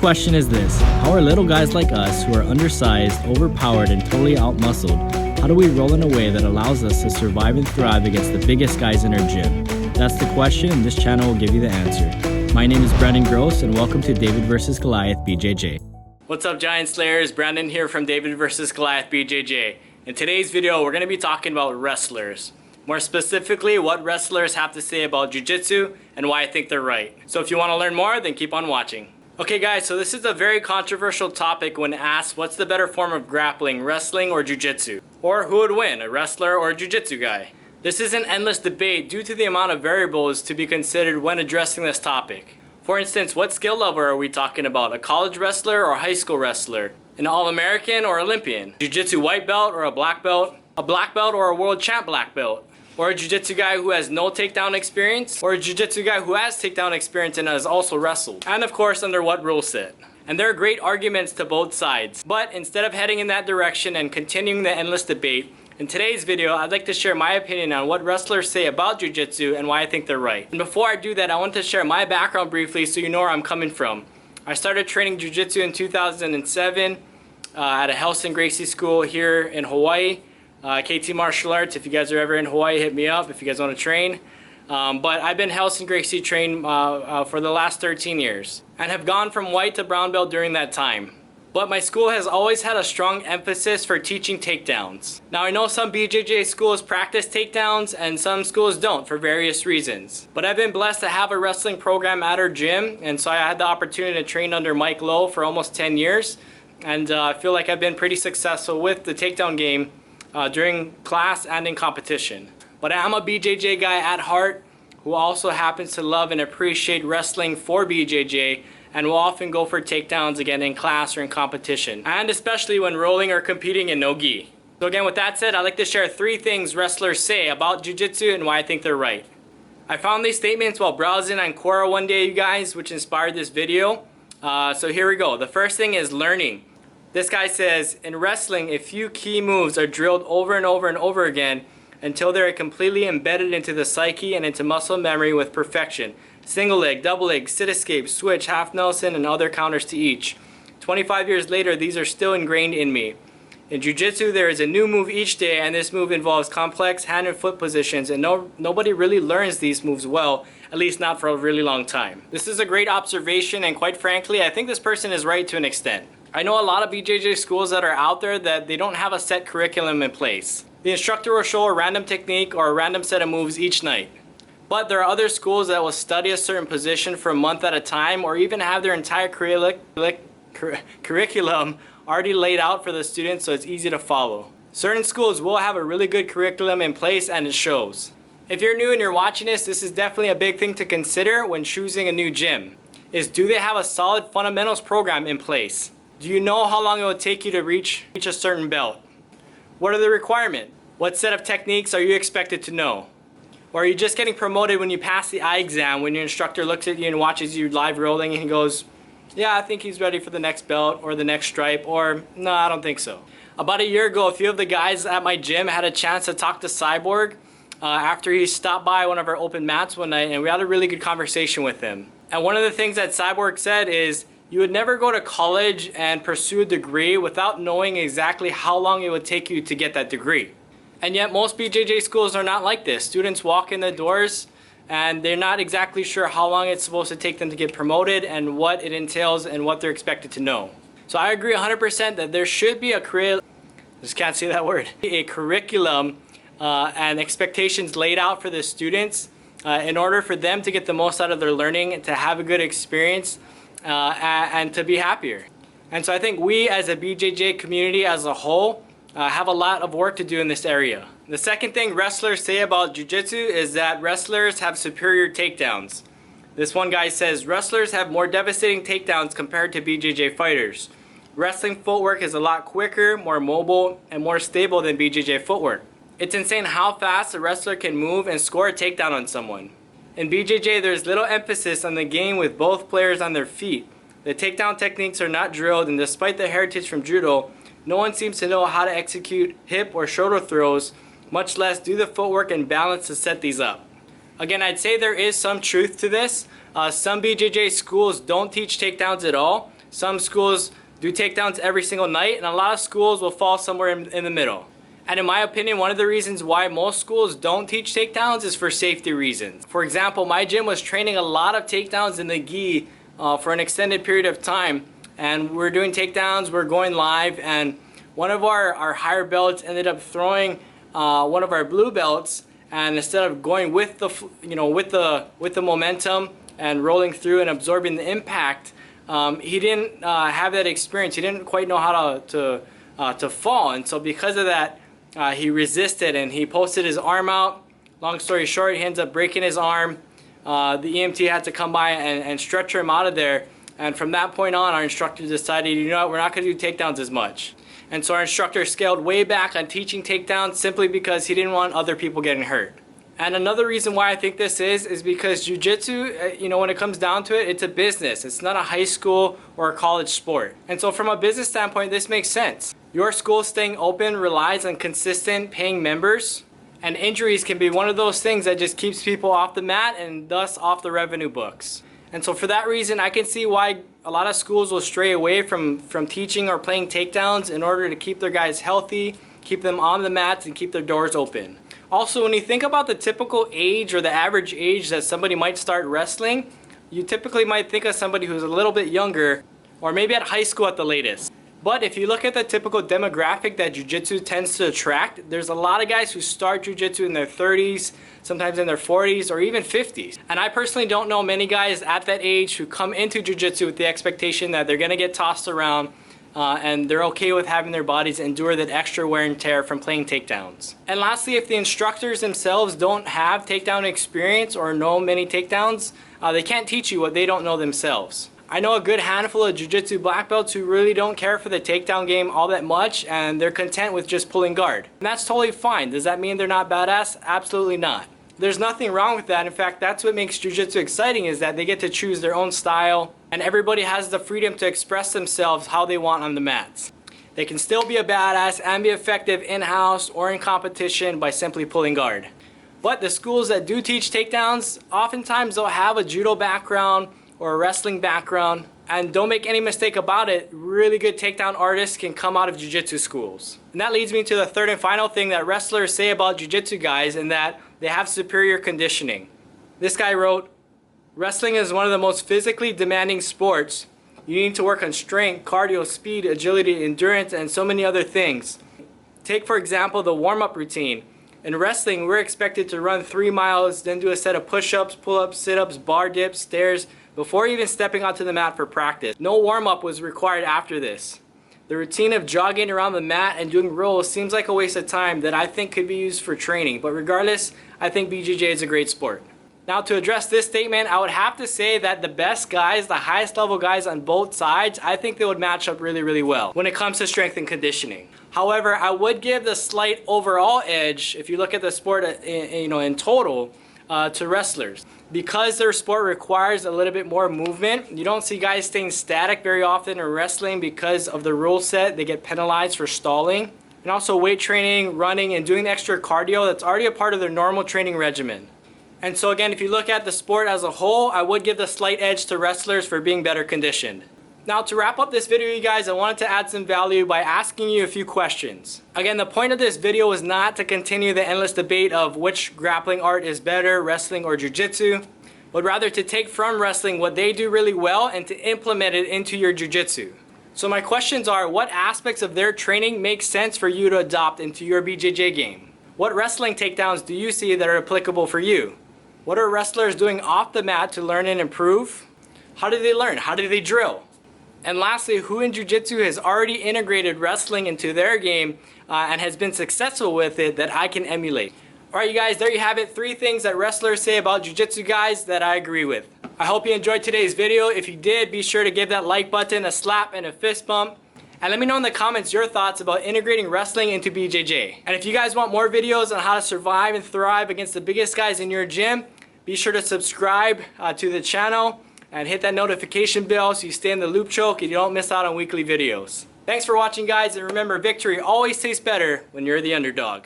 Question is this: how are little guys like us who are undersized, overpowered, and totally outmuscled, how do we roll in a way that allows us to survive and thrive against the biggest guys in our gym? That's the question, and this channel will give you the answer. My name is Brandon Gross, and welcome to David vs. Goliath BJJ. What's up, Giant Slayers? Brandon here from David vs. Goliath BJJ. In today's video, we're going to be talking about wrestlers. More specifically, what wrestlers have to say about jiu-jitsu and why I think they're right. So if you want to learn more, then keep on watching. Okay guys, so this is a very controversial topic when asked what's the better form of grappling, wrestling or jiu-jitsu? Or who would win, a wrestler or a jiu-jitsu guy? This is an endless debate due to the amount of variables to be considered when addressing this topic. For instance, what skill level are we talking about? A college wrestler or a high school wrestler? An All-American or Olympian? Jiu-jitsu white belt or a black belt? A black belt or a world champ black belt? Or a jiu-jitsu guy who has no takedown experience? Or a jiu-jitsu guy who has takedown experience and has also wrestled? And of course, under what rule set? And there are great arguments to both sides. But instead of heading in that direction and continuing the endless debate, in today's video, I'd like to share my opinion on what wrestlers say about jiu-jitsu and why I think they're right. And before I do that, I want to share my background briefly so you know where I'm coming from. I started training jiu-jitsu in 2007 at a Health and Gracie school here in Hawaii. KT Martial Arts. If you guys are ever in Hawaii, hit me up if you guys want to train. But I've been Health and Gracie trained for the last 13 years and have gone from white to brown belt during that time. But my school has always had a strong emphasis for teaching takedowns. Now I know some BJJ schools practice takedowns and some schools don't for various reasons. But I've been blessed to have a wrestling program at our gym, and so I had the opportunity to train under Mike Lowe for almost 10 years. And I feel like I've been pretty successful with the takedown game during class and in competition. But I'm a BJJ guy at heart who also happens to love and appreciate wrestling for BJJ and will often go for takedowns again in class or in competition, and especially when rolling or competing in no-gi. So again, with that said, I'd like to share 3 things wrestlers say about jiu-jitsu and why I think they're right. I found these statements while browsing on Quora one day, you guys, which inspired this video. So here we go. The first thing is learning. This guy says, in wrestling, a few key moves are drilled over and over and over again until they are completely embedded into the psyche and into muscle memory with perfection. Single leg, double leg, sit escape, switch, half Nelson, and other counters to each. 25 years later, these are still ingrained in me. In jiu-jitsu, there is a new move each day, and this move involves complex hand and foot positions, and nobody really learns these moves well, at least not for a really long time. This is a great observation, and quite frankly, I think this person is right to an extent. I know a lot of BJJ schools that are out there that they don't have a set curriculum in place. The instructor will show a random technique or a random set of moves each night. But there are other schools that will study a certain position for a month at a time, or even have their entire curriculum already laid out for the students so it's easy to follow. Certain schools will have a really good curriculum in place, and it shows. If you're new and you're watching this is definitely a big thing to consider when choosing a new gym. Do they have a solid fundamentals program in place? Do you know how long it will take you to reach a certain belt? What are the requirements? What set of techniques are you expected to know? Or are you just getting promoted when you pass the eye exam, when your instructor looks at you and watches you live rolling and he goes, yeah, I think he's ready for the next belt or the next stripe, or no, I don't think so. About a year ago, a few of the guys at my gym had a chance to talk to Cyborg after he stopped by one of our open mats one night, and we had a really good conversation with him. And one of the things that Cyborg said is, you would never go to college and pursue a degree without knowing exactly how long it would take you to get that degree. And yet most BJJ schools are not like this. Students walk in the doors and they're not exactly sure how long it's supposed to take them to get promoted and what it entails and what they're expected to know. So I agree 100% that there should be a curriculum and expectations laid out for the students in order for them to get the most out of their learning and to have a good experience and to be happier. And so I think we as a BJJ community as a whole have a lot of work to do in this area. The second thing wrestlers say about jiu-jitsu is that wrestlers have superior takedowns. This one guy says, wrestlers have more devastating takedowns compared to BJJ fighters. Wrestling footwork is a lot quicker, more mobile, and more stable than BJJ footwork. It's insane how fast a wrestler can move and score a takedown on someone. In BJJ, there's little emphasis on the game with both players on their feet. The takedown techniques are not drilled, and despite the heritage from judo, no one seems to know how to execute hip or shoulder throws, much less do the footwork and balance to set these up. Again, I'd say there is some truth to this. Some BJJ schools don't teach takedowns at all. Some schools do takedowns every single night, and a lot of schools will fall somewhere in the middle. And in my opinion, one of the reasons why most schools don't teach takedowns is for safety reasons. For example, my gym was training a lot of takedowns in the gi for an extended period of time, and we're doing takedowns, we're going live, and one of our higher belts ended up throwing one of our blue belts, and instead of going with the with the momentum and rolling through and absorbing the impact, he didn't have that experience. He didn't quite know how to fall, and so because of that, he resisted and he posted his arm out. Long story short, he ends up breaking his arm. The EMT had to come by and stretcher him out of there. And from that point on, our instructor decided, you know what, we're not going to do takedowns as much. And so our instructor scaled way back on teaching takedowns simply because he didn't want other people getting hurt. And another reason why I think this is because jiu-jitsu, when it comes down to it, it's a business. It's not a high school or a college sport. And so from a business standpoint, this makes sense. Your school staying open relies on consistent paying members, and injuries can be one of those things that just keeps people off the mat and thus off the revenue books. And so for that reason, I can see why a lot of schools will stray away from teaching or playing takedowns in order to keep their guys healthy, keep them on the mats, and keep their doors open. Also, when you think about the typical age or the average age that somebody might start wrestling, you typically might think of somebody who's a little bit younger, or maybe at high school at the latest. But if you look at the typical demographic that jiu-jitsu tends to attract, there's a lot of guys who start jiu-jitsu in their 30s, sometimes in their 40s, or even 50s. And I personally don't know many guys at that age who come into jiu-jitsu with the expectation that they're gonna get tossed around and they're okay with having their bodies endure that extra wear and tear from playing takedowns. And lastly, if the instructors themselves don't have takedown experience or know many takedowns, they can't teach you what they don't know themselves. I know a good handful of jiu-jitsu black belts who really don't care for the takedown game all that much, and they're content with just pulling guard. And that's totally fine. Does that mean they're not badass? Absolutely not. There's nothing wrong with that. In fact, that's what makes jiu-jitsu exciting, is that they get to choose their own style, and everybody has the freedom to express themselves how they want on the mats. They can still be a badass and be effective in-house or in competition by simply pulling guard. But the schools that do teach takedowns, oftentimes they'll have a judo background or a wrestling background, and don't make any mistake about it, really good takedown artists can come out of jiu-jitsu schools. And that leads me to the third and final thing that wrestlers say about jiu-jitsu guys, and that they have superior conditioning. This guy wrote, "Wrestling is one of the most physically demanding sports. You need to work on strength, cardio, speed, agility, endurance, and so many other things. Take for example the warm-up routine. In wrestling, we're expected to run 3 miles, then do a set of push-ups, pull-ups, sit-ups, bar dips, stairs, before even stepping onto the mat for practice. No warm-up was required after this. The routine of jogging around the mat and doing rolls seems like a waste of time that I think could be used for training, but regardless, I think BJJ is a great sport." Now, to address this statement, I would have to say that the best guys, the highest level guys on both sides, I think they would match up really, really well when it comes to strength and conditioning. However, I would give the slight overall edge, if you look at the sport in total, to wrestlers. Because their sport requires a little bit more movement, you don't see guys staying static very often in wrestling because of the rule set. They get penalized for stalling. And also weight training, running, and doing extra cardio, that's already a part of their normal training regimen. And so again, if you look at the sport as a whole, I would give the slight edge to wrestlers for being better conditioned. Now, to wrap up this video, you guys, I wanted to add some value by asking you a few questions. Again, the point of this video was not to continue the endless debate of which grappling art is better, wrestling or jiu-jitsu, but rather to take from wrestling what they do really well and to implement it into your jiu-jitsu. So my questions are, what aspects of their training make sense for you to adopt into your BJJ game? What wrestling takedowns do you see that are applicable for you? What are wrestlers doing off the mat to learn and improve? How do they learn? How do they drill? And lastly, who in jiu-jitsu has already integrated wrestling into their game and has been successful with it that I can emulate? Alright, you guys, there you have it. 3 things that wrestlers say about jiu-jitsu guys that I agree with. I hope you enjoyed today's video. If you did, be sure to give that like button a slap and a fist bump. And let me know in the comments your thoughts about integrating wrestling into BJJ. And if you guys want more videos on how to survive and thrive against the biggest guys in your gym, be sure to subscribe to the channel and hit that notification bell so you stay in the loop choke and you don't miss out on weekly videos. Thanks for watching, guys, and remember, victory always tastes better when you're the underdog.